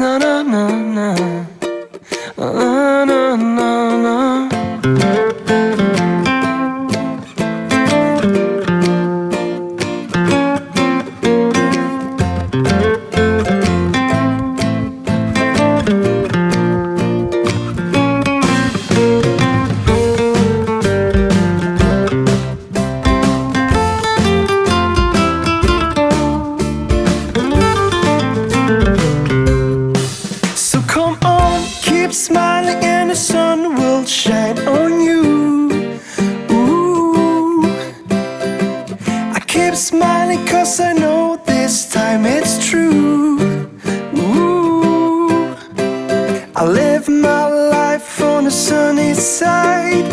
Na na na na, na na na na. Smiling and the sun will shine on you. Ooh. I keep smiling 'cause I know this time it's true. Ooh. I live my life on the sunny side.